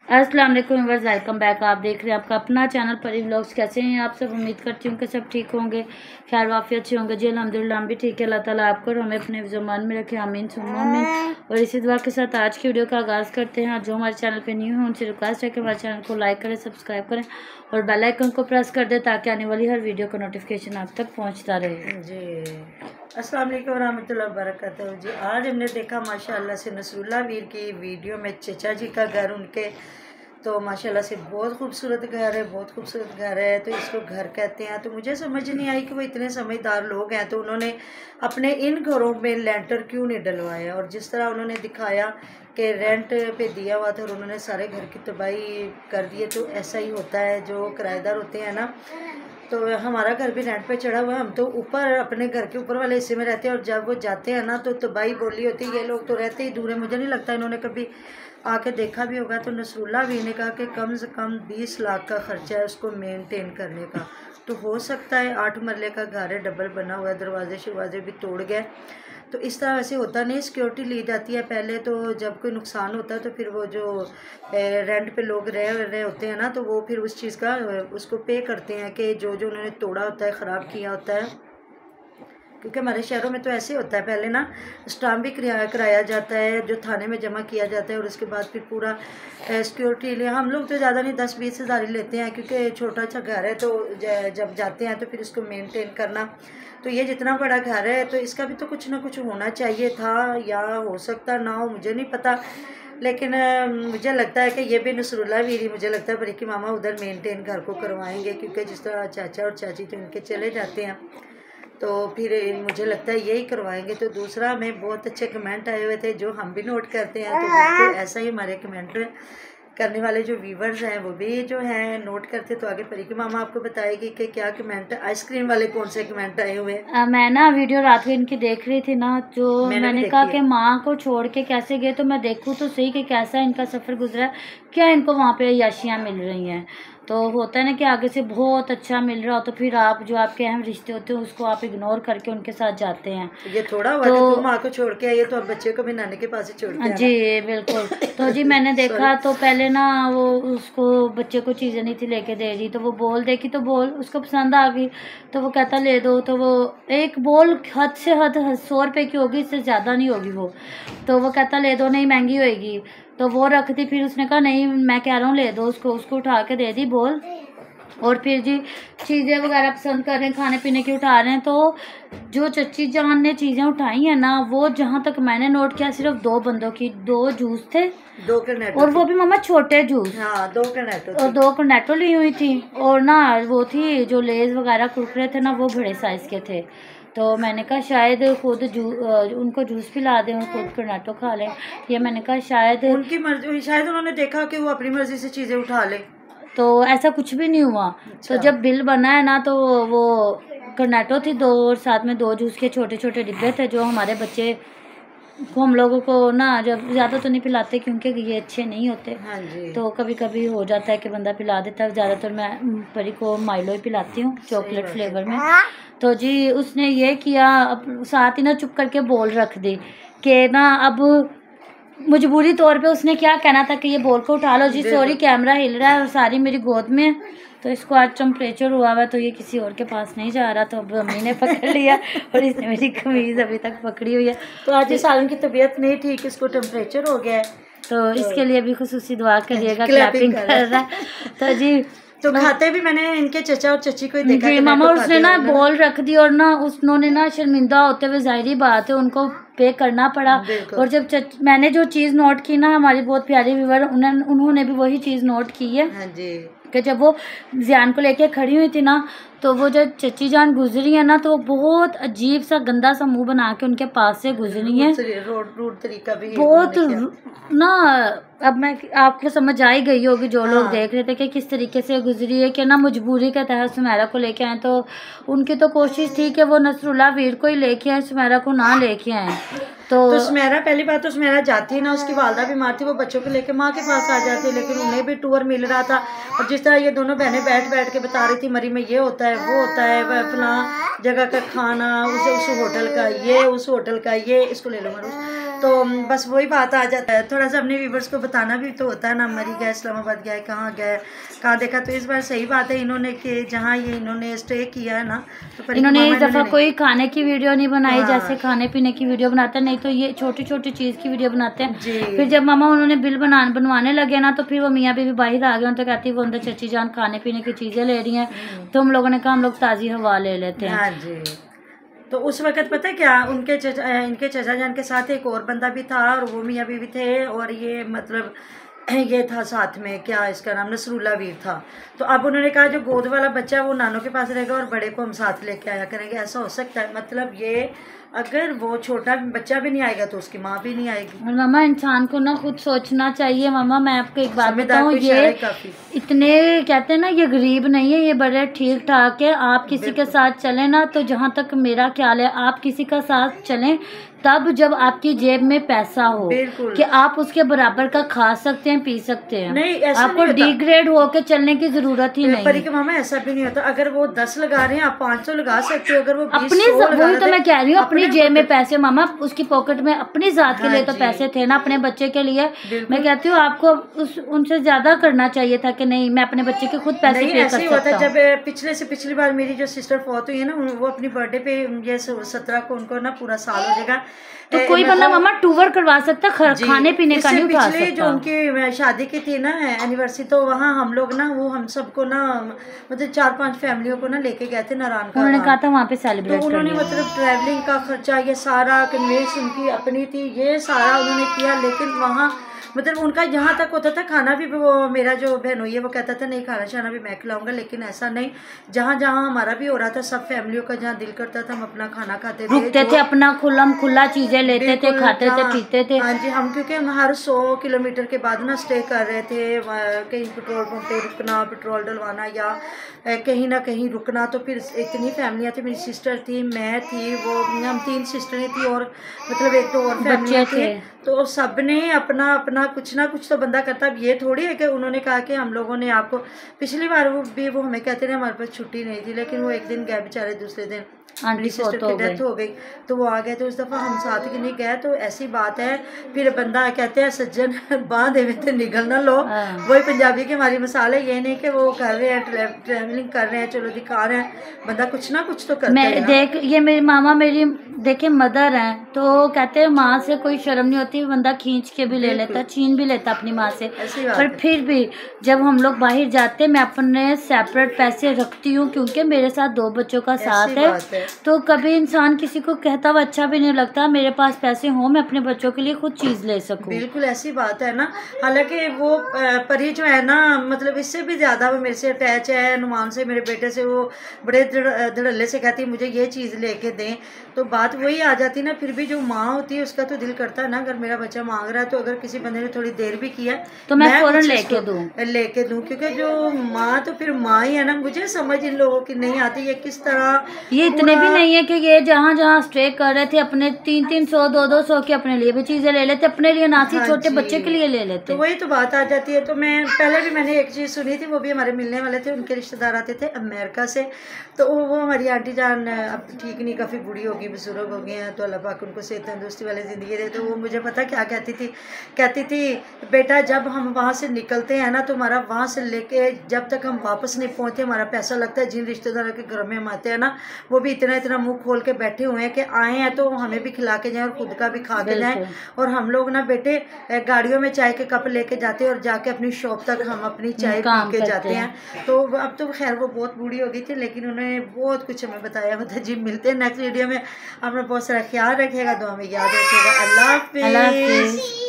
अस्सलाम वालेकुम viewers, welcome back. आप देख रहे हैं आपका अपना चैनल परी व्लॉग्स। कैसे हैं आप सब? उम्मीद करती हूँ कि सब ठीक होंगे, खैर वाफियत अच्छे होंगे। जी अल्हम्दुलिल्लाह हम भी ठीक है। अल्लाह ताला आपको और हमें अपने ज़ुबान में रखे, आमीन सुम्मा आमीन। और इसी दुआ के साथ आज की वीडियो का आगाज़ करते हैं। जो हमारे चैनल पर न्यू हैं उनसे रिक्वेस्ट है कि हमारे चैनल को लाइक करें, सब्सक्राइब करें और बेल आइकन को प्रेस कर दें ताकि आने वाली हर वीडियो का नोटिफिकेशन आप तक पहुँचता रहे। जी अस्सलाम वालेकुम रहमतुल्लाहि व बरकातहू। जी आज हमने देखा माशाल्लाह से नसरुल्लाह वीर की वीडियो में चचा जी का घर उनके, तो माशाल्लाह से बहुत खूबसूरत घर है, बहुत खूबसूरत घर है। तो इसको घर कहते हैं। तो मुझे समझ नहीं आई कि वो इतने समझदार लोग हैं तो उन्होंने अपने इन घरों में लेंटर क्यों नहीं डलवाया। और जिस तरह उन्होंने दिखाया कि रेंट पे दिया हुआ था और उन्होंने सारे घर की तबाही कर दी है, तो ऐसा ही होता है। जो किराएदार होते हैं ना, तो हमारा घर भी रेंट पे चढ़ा हुआ है। हम तो ऊपर अपने घर के ऊपर वाले हिस्से में रहते हैं और जब वो जाते हैं ना तो तबाही बोली होती है। ये लोग तो रहते ही दूर है, मुझे नहीं लगता इन्होंने कभी आके देखा भी होगा। तो नसरुल्लाह भी ने कहा कि कम से कम 20 लाख का खर्चा है उसको मेंटेन करने का। तो हो सकता है 8 मरले का घर है, डबल बना हुआ है, दरवाजे शरवाजे भी तोड़ गए। तो इस तरह वैसे होता नहीं, सिक्योरिटी ली जाती है पहले। तो जब कोई नुकसान होता है तो फिर वो जो रेंट पे लोग रह रहे होते हैं ना, तो वो फिर उस चीज़ का उसको पे करते हैं कि जो जो उन्होंने तोड़ा होता है, ख़राब किया होता है। क्योंकि हमारे शहरों में तो ऐसे होता है, पहले ना स्टाम्प भी कराया जाता है जो थाने में जमा किया जाता है और उसके बाद फिर पूरा सिक्योरिटी लिए। हम लोग तो ज़्यादा नहीं 10-20 हज़ार ही लेते हैं क्योंकि छोटा सा घर है। तो जब जाते हैं तो फिर इसको मेंटेन करना, तो ये जितना बड़ा घर है तो इसका भी तो कुछ ना कुछ होना चाहिए था, या हो सकता ना हो, मुझे नहीं पता। लेकिन मुझे लगता है कि ये भी नसरुल्लाह वीरी, मुझे लगता है बरीकी मामा उधर मेंटेन घर को करवाएंगे क्योंकि जिस तरह चाचा और चाची तो इनके चले जाते हैं तो फिर मुझे लगता है यही करवाएंगे। तो दूसरा हमें बहुत अच्छे कमेंट आए हुए थे जो हम भी नोट करते हैं, तो बिल्कुल ऐसा ही हमारे कमेंट करने वाले जो व्यूवर्स हैं वो भी जो हैं नोट करते। तो आगे परी की मामा आपको बताएगी कि क्या कमेंट, आइसक्रीम वाले कौन से कमेंट आए हुए हैं। मैं ना वीडियो रात को इनकी देख रही थी ना, जो मैंने कहा कि माँ को छोड़ के कैसे गए, तो मैं देखूँ तो सही कि कैसा इनका सफ़र गुजरा है, क्या इनको वहाँ पे याशियाँ मिल रही हैं। तो होता है ना कि आगे से बहुत अच्छा मिल रहा हो तो फिर आप जो आपके अहम रिश्ते होते हैं उसको आप इग्नोर करके उनके साथ जाते हैं। ये थोड़ा हुआ तो तुम माँ को छोड़ के आई, तो अब बच्चे को भी नानी के पास ही छोड़ के। जी बिल्कुल। तो जी मैंने देखा तो पहले ना वो उसको बच्चे को चीज़ें नहीं थी लेके दे रही, तो वो बॉल देखी तो बॉल उसको पसंद आ गई, तो वो कहता ले दो। तो वो एक बॉल हद से हद 100 रुपये की होगी, इससे ज़्यादा नहीं होगी वो। तो वो कहता ले दो, नहीं महंगी होएगी। तो वो रख दी, फिर उसने कहा नहीं मैं कह रहा हूँ ले दो उसको उठा के दे दी बॉल। और फिर जी चीज़ें वगैरह पसंद कर रहे हैं, खाने पीने की उठा रहे हैं। तो जो चची जान ने चीज़ें उठाई हैं ना, वो जहाँ तक मैंने नोट किया सिर्फ 2 बंदों की, 2 जूस थे, 2 कर्नेटो, और वो भी मामा छोटे जूस। हाँ 2 कर्नेटो और 2 कर्नेटो ली हुई थी। और ना वो थी जो लेज वगैरह कुरकुरे थे ना, वो बड़े साइज़ के थे। तो मैंने कहा शायद खुद उनको जूस पिला दें और खुद कर्नेटो खा लें। ये मैंने कहा शायद उनकी मर्जी, शायद उन्होंने देखा कि वो अपनी मर्जी से चीज़ें उठा ले, तो ऐसा कुछ भी नहीं हुआ। अच्छा। तो जब बिल बना है ना, तो वो कर्नेटो थी 2 और साथ में 2 जूस के छोटे छोटे डिब्बे थे जो हमारे बच्चे को, हम लोगों को ना जब ज़्यादा तो नहीं पिलाते क्योंकि ये अच्छे नहीं होते। हाँ जी। तो कभी कभी हो जाता है कि बंदा पिला देता है। ज़्यादातर मैं परी को माइलो ही पिलाती हूँ चॉकलेट फ्लेवर में। तो जी उसने ये किया, अब साथ ही ना चुप करके बोल रख दी कि ना अब मजबूरी तौर पे उसने क्या कहना था कि ये बॉल को उठा लो। जी सॉरी कैमरा हिल रहा है और सारी मेरी गोद में, तो इसको आज टेम्परेचर हुआ हुआ है तो ये किसी और के पास नहीं जा रहा। तो अब अम्मी ने पकड़ लिया और इसने मेरी कमीज़ अभी तक पकड़ी हुई है। तो आज इस सालन की तबीयत नहीं ठीक, इसको टेम्परेचर हो गया है, तो इसके लिए भी खुसूसी दुआ करिएगा, क्लैपिंग कर रहा है। तो जी तो खाते भी मैंने इनके चचा और चची को ही देखा जी मामा, उसने ना बॉल रख दी और ना उन्होंने ना शर्मिंदा होते हुए, जाहिर बात है उनको पे करना पड़ा। और जब मैंने जो चीज़ नोट की ना, हमारी बहुत प्यारी व्यूअर उन्होंने भी वही चीज़ नोट की है। हाँ जी। कि जब वो जियान को लेके खड़ी हुई थी ना, तो वो जब चची जान गुजरी है ना, तो बहुत अजीब सा गंदा सा मुंह बना के उनके पास से गुजरी है। रूट तरीका भी बहुत ना, अब मैं आपको समझ आ ही गई होगी जो लोग देख रहे थे कि किस तरीके से गुजरी है। कि ना मजबूरी के तहत सुमेरा को लेके आए, तो उनकी तो कोशिश थी कि वो नसरुल्लाह वीर को ही लेके आए, सुमेरा को ना लेके आए। तो सुमेरा, पहली बात तो सुमेरा जाती ना, उसकी वालदा बीमार थी, वो बच्चों को लेके माँ के पास आ जाती, लेकिन उन्हें भी टूर मिल रहा था। और जिस तरह ये दोनों बहनें बैठ बैठ के बता रही थी मरी में ये होता है वो होता है, वह फलां जगह का खाना, उस होटल का ये, उस होटल का ये, इसको ले लो मरू। तो बस वही बात आ जाता है, थोड़ा सा अपने व्यूवर्स को बताना भी तो होता है ना, मरी गए, इस्लामाबाद गए, कहाँ देखा। तो इस बार सही बात है इन्होंने कि जहाँ ये इन्होंने स्टे किया है ना, तो इन्होंने इस दफ़ा कोई खाने की वीडियो नहीं बनाई, हाँ। जैसे खाने पीने की वीडियो बनाते हैं, नहीं तो ये छोटी छोटी चीज़ की वीडियो बनाते हैं। फिर जब मामा उन्होंने बिल बनवाने लगे ना, तो फिर वो मियाँ बीवी बाहर आ गए, तो कहती वो अंदर चची जान खाने पीने की चीज़ें ले रही हैं, तो हम लोगों ने कहा हम लोग ताज़ी हवा ले लेते हैं। हाँ जी। तो उस वक्त पता है क्या, इनके चचा जान के साथ एक और बंदा भी था, और वो मियाँ बीवी थे, और ये मतलब ये था साथ में, क्या इसका नाम, नसरुल्ला वीर था। तो अब उन्होंने कहा जो गोद वाला बच्चा वो नानों के पास रहेगा और बड़े को हम साथ लेके आया करेंगे। ऐसा हो सकता है, मतलब ये अगर वो छोटा बच्चा भी नहीं आएगा तो उसकी माँ भी नहीं आएगी। और मामा इंसान को ना खुद सोचना चाहिए। मामा मैं आपको एक बात बताऊँ, ये इतने कहते हैं ना, ये गरीब नहीं है, ये बड़े ठीक ठाक है। आप किसी के साथ चलें ना, तो जहाँ तक मेरा ख्याल है, आप किसी का साथ चलें तब जब आपकी जेब में पैसा हो कि आप उसके बराबर का खा सकते हैं, पी सकते हैं। नहीं, आपको डिग्रेड होके चलने की जरूरत ही नहीं है। मामा ऐसा भी नहीं होता, अगर वो 10 लगा रहे हैं आप 500 लगा सकते हो। अगर वो अपनी, वही तो मैं कह रही हूँ, अपनी जेब में पैसे। मामा उसकी पॉकेट में अपनी जात के लिए तो पैसे थे ना, अपने बच्चे के लिए। मैं कहती हूँ आपको उनसे ज्यादा करना चाहिए था कि नहीं मैं अपने बच्चे के खुद पैसे पे कर सकता हूँ। जब पिछली बार मेरी जो सिस्टर फौत हुई है ना, वो अपनी बर्थडे पे ये 17 को उनको ना पूरा साल हो जाएगा, तो कोई बंदा मामा टूर करवा सकता, खाने पीने का नहीं उठा सकता। जो उनकी शादी की थी ना एनिवर्सरी, तो वहाँ हम लोग ना, वो हम सबको ना मतलब 4-5 फैमिलियों को ना लेके गए थे नारायण का। उन्होंने कहा था वहाँ पे सेलिब्रेट, तो उन्होंने मतलब ट्रैवलिंग का खर्चा, ये सारा कन्वेंस उनकी अपनी थी, ये सारा उन्होंने किया। लेकिन वहाँ मतलब उनका जहाँ तक होता था खाना भी, वो मेरा जो बहनोई है वो कहता था नहीं खाना शाना भी मैं खिलाऊंगा, लेकिन ऐसा नहीं, जहाँ जहाँ हमारा भी हो रहा था, सब फैमिलियों का जहाँ दिल करता था हम अपना खाना खाते थे, रुकते थे, अपना खुला चीजें लेते थे, खाते थे, पीते थे। हाँ जी, हम क्योंकि हम हर 100 किलोमीटर के बाद ना स्टे कर रहे थे, कहीं पेट्रोल पंप पे रुकना, पेट्रोल डलवाना या कहीं ना कहीं रुकना। तो फिर इतनी फैमिलियाँ थी, मेरी सिस्टर थी, मैं थी, वो हम 3 सिस्टरें थी, और मतलब एक तो और फैमिलियाँ थी। तो सब ने अपना अपना कुछ ना कुछ तो बंदा करता। अब ये थोड़ी है कि उन्होंने कहा कि हम लोगों ने आपको, पिछली बार वो हमें कहते थे हमारे पास छुट्टी नहीं थी, लेकिन वो एक दिन गए बेचारे, दूसरे दिन मेरी सिस्टर की डेथ हो गई, तो वो आ गए। तो उस दफ़ा हम साथ की नहीं गए, तो ऐसी बात है। फिर बंदा कहते हैं सज्जन बांधे में तो निगल ना लो, वही पंजाबी की हमारी मिसाल है। ये नहीं कि वो कर रहे हैं ट्रैवलिंग कर रहे हैं, चलो दिखा रहे हैं, बंदा कुछ ना कुछ तो करता है। देख, ये मेरी मामा मेरी देखे मदर हैं, तो कहते हैं माँ से कोई शर्म नहीं होती, बंदा खींच के भी ले लेता, छीन भी लेता अपनी माँ से। पर फिर भी जब हम लोग बाहर जाते, मैं अपने सेपरेट पैसे रखती हूँ, क्योंकि मेरे साथ 2 बच्चों का साथ है। तो कभी इंसान किसी को कहता हुआ अच्छा भी नहीं लगता, मेरे पास पैसे हों मैं अपने बच्चों के लिए खुद चीज़ ले सकूं। बिल्कुल ऐसी बात है ना। हालांकि वो परी जो है ना, मतलब इससे भी ज़्यादा वो मेरे से अटैच है, नुमान से, मेरे बेटे से। वो बड़े धड़ल्ले से कहती है मुझे ये चीज़ लेके दें। तो बात वही आ जाती ना, फिर भी जो माँ होती है उसका तो दिल करता है ना, अगर मेरा बच्चा मांग रहा है, तो अगर किसी बंदे ने थोड़ी देर भी किया तो मैं फौरन लेके दूँ, क्योंकि जो माँ तो फिर माँ ही है ना। मुझे समझ इन लोगों की नहीं आती, ये किस तरह, ये इतने भी नहीं है कि ये जहाँ जहाँ स्टे कर रहे थे अपने 300-300 200 की अपने लिए भी चीजें ले लेते, अपने लिए ना सी छोटे बच्चे के लिए ले लेते। तो वही तो बात आ जाती है। तो मैं पहले भी मैंने एक चीज़ सुनी थी, वो भी हमारे मिलने वाले थे, उनके रिश्तेदार आते थे अमेरिका से। तो वो हमारी आंटी जान अब ठीक नहीं, काफ़ी बूढ़ी होगी, बुजुर्ग हो गए हैं, तो अल्लाह पाक उनको सेहत तंदुरुस्ती वाली ज़िंदगी दे। तो वो मुझे पता क्या कहती थी बेटा जब हम वहाँ से निकलते हैं ना, तो हमारा वहाँ से लेके जब तक हम वापस नहीं पहुँचते हमारा पैसा लगता है। जिन रिश्तेदारों के घर में हम आते हैं ना, वो भी इतना मुँह खोल के बैठे हुए हैं कि आए हैं तो हमें भी खिला के जाएं और खुद का भी खा के जाएं। और हम लोग ना बेटे गाड़ियों में चाय के कप लेके जाते हैं और जाके अपनी शॉप तक हम अपनी चाय पी के जाते हैं। तो अब तो खैर वो बहुत बूढ़ी हो गई थी, लेकिन उन्होंने बहुत कुछ हमें बताया। मतलब जी मिलते हैं नेक्स्ट वीडियो में। अपना बहुत सारा ख्याल रखिएगा, दुआ में याद रखिएगा। अल्लाह हाफिज़।